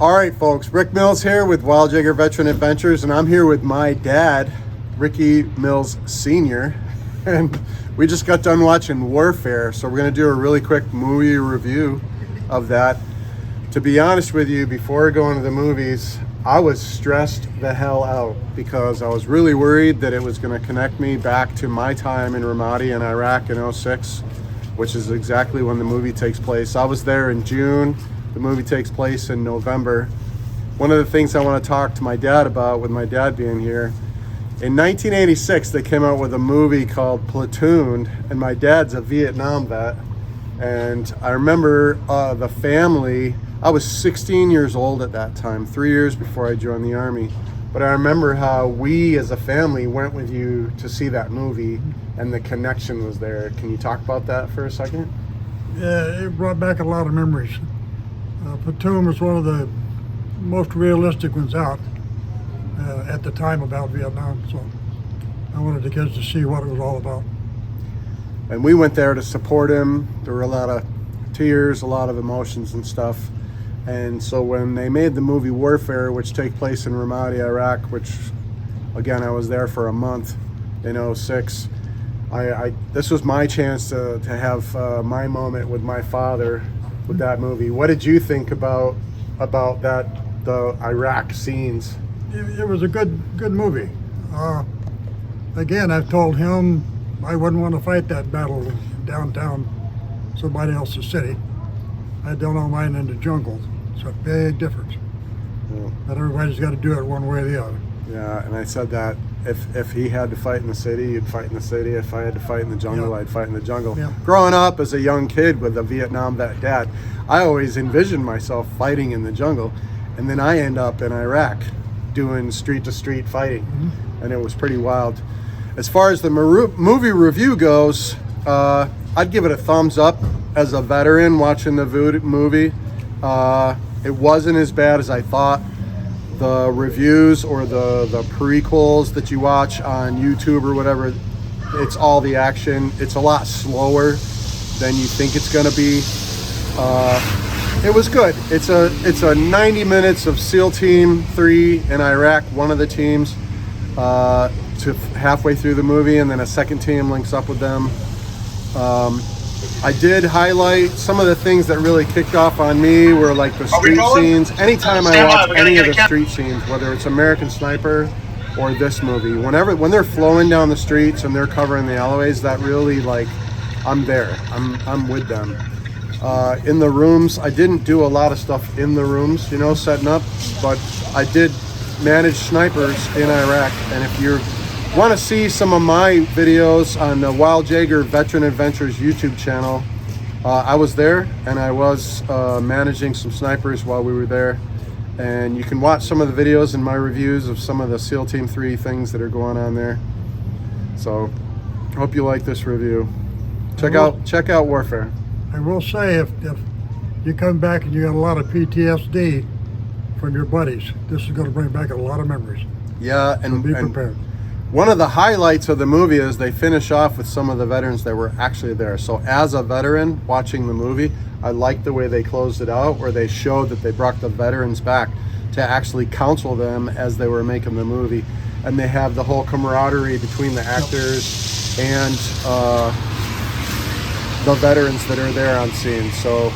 All right, folks, Rick Mills here with Jaeger Veteran Adventures, and I'm here with my dad, Ricky Mills Sr., and we just got done watching Warfare, so we're going to do a really quick movie review of that. To be honest with you, before going to the movies, I was stressed the hell out because I was really worried that it was going to connect me back to my time in Ramadi in Iraq in '06, which is exactly when the movie takes place. I was there in June. The movie takes place in November. One of the things I want to talk to my dad about, with my dad being here, in 1986 they came out with a movie called Platoon, and my dad's a Vietnam vet, and I remember the family. I was 16 years old at that time, 3 years before I joined the Army, but I remember how we as a family went with you to see that movie, and the connection was there. Can you talk about that for a second? Yeah, it brought back a lot of memories. Platoon was one of the most realistic ones out at the time about Vietnam, so I wanted the kids to see what it was all about. And we went there to support him. There were a lot of tears, a lot of emotions and stuff. And so when they made the movie Warfare, which takes place in Ramadi, Iraq, which again I was there for a month in '06, this was my chance to have my moment with my father with that movie. What did you think about that, the Iraq scenes? It was a good movie. Again, I've told him I wouldn't want to fight that battle downtown somebody else's city. I don't know mine in the jungle. It's a big difference. Yeah. But everybody's got to do it one way or the other. Yeah, and I said that if he had to fight in the city, he'd fight in the city. If I had to fight in the jungle, yeah, I'd fight in the jungle. Yeah. Growing up as a young kid with a Vietnam vet dad, I always envisioned myself fighting in the jungle, and then I end up in Iraq doing street-to-street fighting, and it was pretty wild. As far as the movie review goes, I'd give it a thumbs up as a veteran watching the movie. It wasn't as bad as I thought. The reviews or the prequels that you watch on YouTube or whatever, it's all the action. It's a lot slower than you think it's going to be. It was good. It's a 90 minutes of SEAL Team 3 in Iraq, one of the teams, to halfway through the movie, and then a second team links up with them. I did highlight some of the things that really kicked off on me were like the street scenes. Anytime I watch any of the street scenes, whether it's American Sniper or this movie, when they're flowing down the streets and they're covering the alleyways, that really, like, I'm there. I'm with them. In the rooms, I didn't do a lot of stuff in the rooms, setting up, but I did manage snipers in Iraq. And if you want to see some of my videos on the Jaeger Veteran Adventures YouTube channel, I was there and I was managing some snipers while we were there, and you can watch some of the videos and my reviews of some of the SEAL Team 3 things that are going on there. So hope you like this review. Check out Warfare. I will say, if you come back and you got a lot of PTSD from your buddies, this is going to bring back a lot of memories. Yeah, so be prepared. One of the highlights of the movie is they finish off with some of the veterans that were actually there. So as a veteran watching the movie, I liked the way they closed it out, where they showed that they brought the veterans back to actually counsel them as they were making the movie. And they have the whole camaraderie between the actors and the veterans that are there on scene. So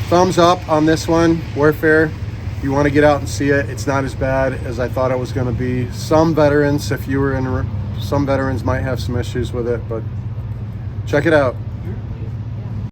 thumbs up on this one, Warfare. If you want to get out and see it, it's not as bad as I thought it was going to be. Some veterans might have some issues with it, but check it out.